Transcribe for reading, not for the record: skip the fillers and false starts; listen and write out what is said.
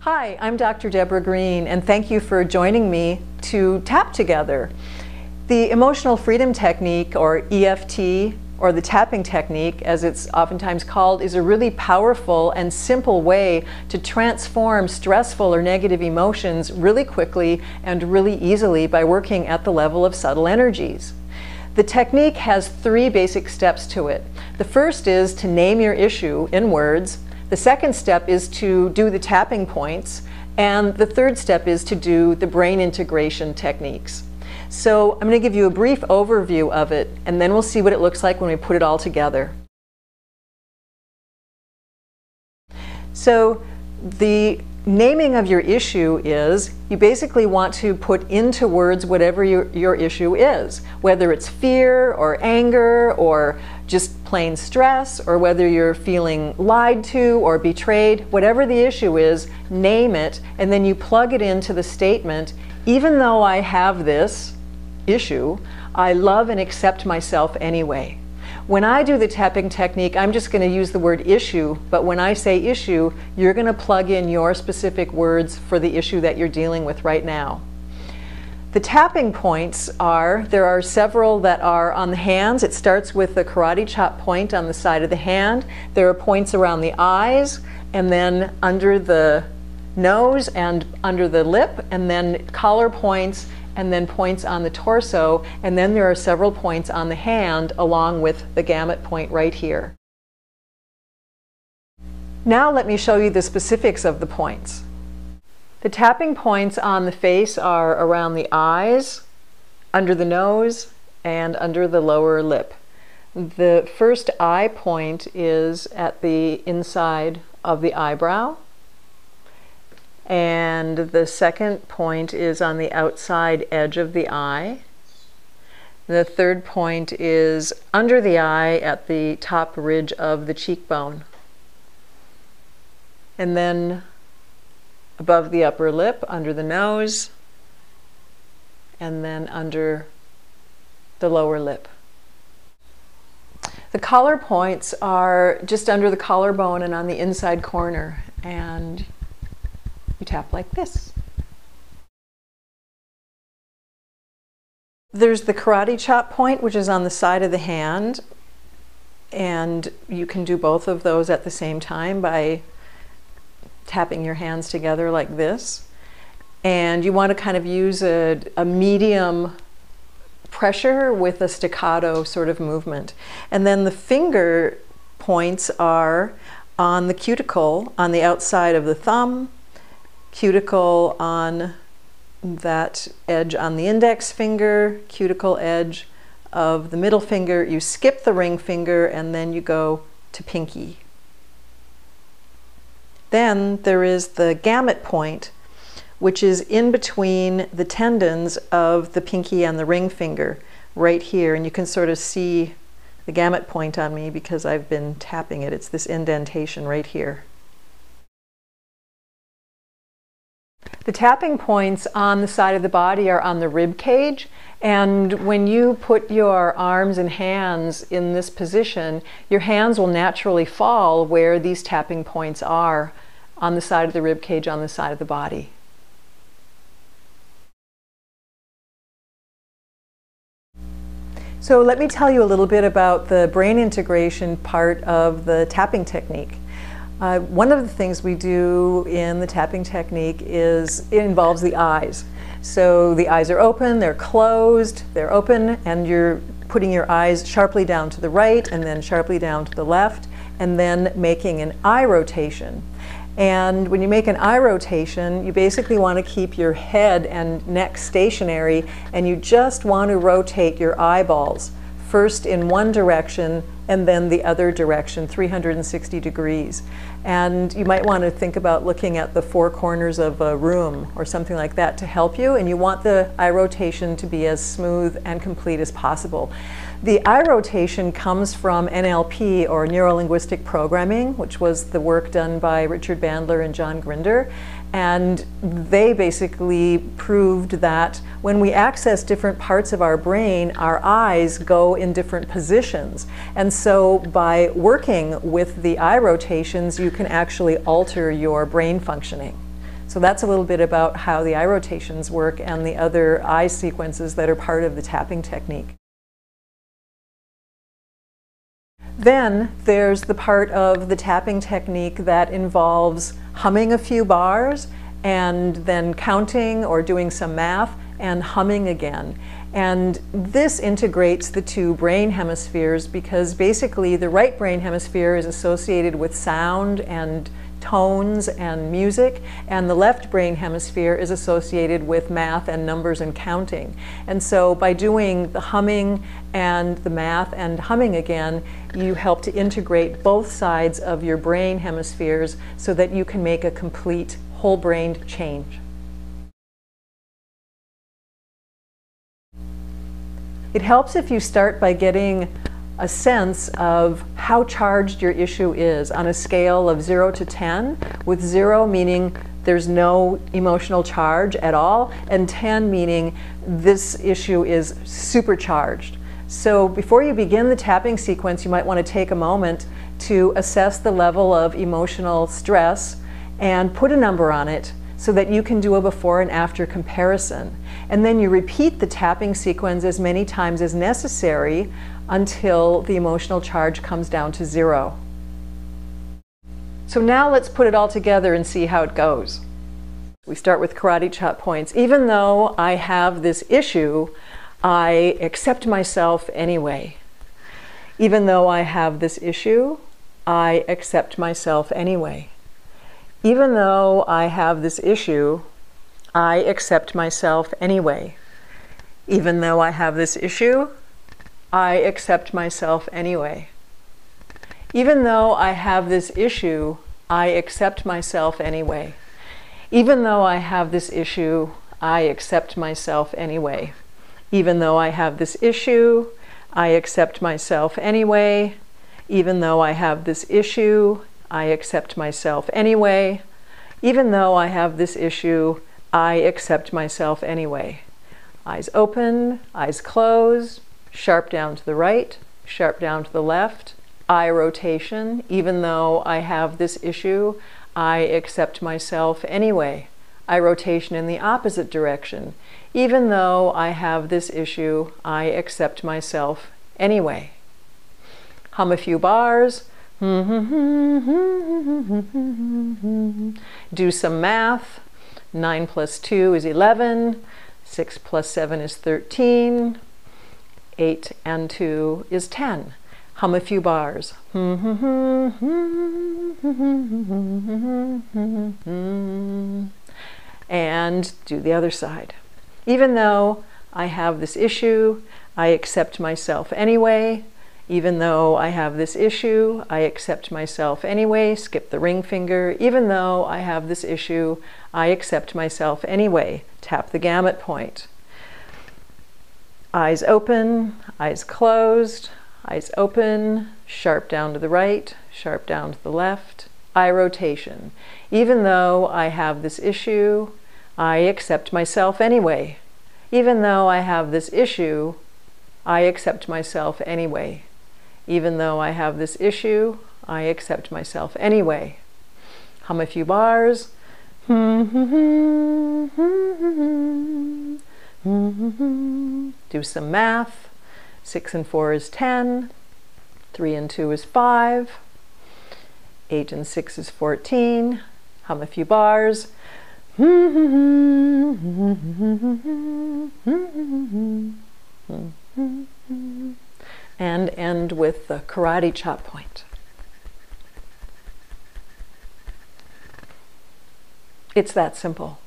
Hi, I'm Dr. Deborah Green, and thank you for joining me to tap together. The Emotional Freedom Technique, or EFT, or the tapping technique, as it's oftentimes called, is a really powerful and simple way to transform stressful or negative emotions really quickly and really easily by working at the level of subtle energies. The technique has 3 basic steps to it. The first is to name your issue in words. The second step is to do the tapping points. And the third step is to do the brain integration techniques. So I'm going to give you a brief overview of it, and then we'll see what it looks like when we put it all together. So the naming of your issue is, you basically want to put into words whatever your issue is, whether it's fear or anger or just plain stress, or whether you're feeling lied to or betrayed. Whatever the issue is, name it, and then you plug it into the statement, even though I have this issue, I love and accept myself anyway. When I do the tapping technique, I'm just going to use the word issue, but when I say issue, you're going to plug in your specific words for the issue that you're dealing with right now. The tapping points there are several that are on the hands. It starts with the karate chop point on the side of the hand. There are points around the eyes, and then under the nose and under the lip, and then collar points, and then points on the torso, and then there are several points on the hand along with the gamut point right here. Now let me show you the specifics of the points. The tapping points on the face are around the eyes, under the nose, and under the lower lip. The first eye point is at the inside of the eyebrow, and the second point is on the outside edge of the eye. The third point is under the eye at the top ridge of the cheekbone. And then above the upper lip, under the nose, and then under the lower lip. The collar points are just under the collarbone and on the inside corner, and you tap like this. There's the karate chop point, which is on the side of the hand, and you can do both of those at the same time by tapping your hands together like this. And you want to kind of use a medium pressure with a staccato sort of movement. And then the finger points are on the cuticle, on the outside of the thumb, cuticle on that edge on the index finger, cuticle edge of the middle finger. You skip the ring finger and then you go to pinky. Then there is the gamut point, which is in between the tendons of the pinky and the ring finger, right here. And you can sort of see the gamut point on me because I've been tapping it. It's this indentation right here. The tapping points on the side of the body are on the rib cage, and when you put your arms and hands in this position, your hands will naturally fall where these tapping points are on the side of the rib cage, on the side of the body. So let me tell you a little bit about the brain integration part of the tapping technique. One of the things we do in the tapping technique is it involves the eyes. So the eyes are open, they're closed, they're open, and you're putting your eyes sharply down to the right and then sharply down to the left, and then making an eye rotation. And when you make an eye rotation, you basically want to keep your head and neck stationary, and you just want to rotate your eyeballs first in one direction and then the other direction, 360 degrees. And you might want to think about looking at the 4 corners of a room or something like that to help you, and you want the eye rotation to be as smooth and complete as possible. The eye rotation comes from NLP, or Neuro-Linguistic Programming, which was the work done by Richard Bandler and John Grinder. And they basically proved that when we access different parts of our brain, our eyes go in different positions. And so by working with the eye rotations, you can actually alter your brain functioning. So that's a little bit about how the eye rotations work and the other eye sequences that are part of the tapping technique. Then there's the part of the tapping technique that involves humming a few bars and then counting or doing some math and humming again. And this integrates the two brain hemispheres because basically the right brain hemisphere is associated with sound and tones and music, and the left brain hemisphere is associated with math and numbers and counting. And so by doing the humming and the math and humming again, you help to integrate both sides of your brain hemispheres so that you can make a complete whole-brained change. It helps if you start by getting a sense of how charged your issue is on a scale of 0 to 10, with 0 meaning there's no emotional charge at all, and 10 meaning this issue is supercharged. So before you begin the tapping sequence, you might want to take a moment to assess the level of emotional stress and put a number on it so that you can do a before and after comparison. And then you repeat the tapping sequence as many times as necessary until the emotional charge comes down to 0. So now let's put it all together and see how it goes. We start with karate chop points. Even though I have this issue, I accept myself anyway. Even though I have this issue, I accept myself anyway. Even though I have this issue, I accept myself anyway. Even though I have this issue, I accept myself anyway. Even though I have this issue, I accept myself anyway. Even though I have this issue, I accept myself anyway. Even though I have this issue, I accept myself anyway. Even though I have this issue, I accept myself anyway. Even though I have this issue, I accept myself anyway. Eyes open, eyes closed, sharp down to the right, sharp down to the left. Eye rotation. Even though I have this issue, I accept myself anyway. Eye rotation in the opposite direction. Even though I have this issue, I accept myself anyway. Hum a few bars. Do some math. 9 plus 2 is 11. 6 plus 7 is 13. 8 and 2 is 10. Hum a few bars. And do the other side. Even though I have this issue, I accept myself anyway. Even though I have this issue, I accept myself anyway. Skip the ring finger. Even though I have this issue, I accept myself anyway. Tap the gamut point. Eyes open, eyes closed, eyes open, sharp down to the right, sharp down to the left. Eye rotation. Even though I have this issue, I accept myself anyway. Even though I have this issue, I accept myself anyway. Even though I have this issue, I accept myself anyway. Hum a few bars. Do some math. 6 and 4 is 10. 3 and 2 is 5. 8 and 6 is 14. Hum a few bars. And end with the karate chop point. It's that simple.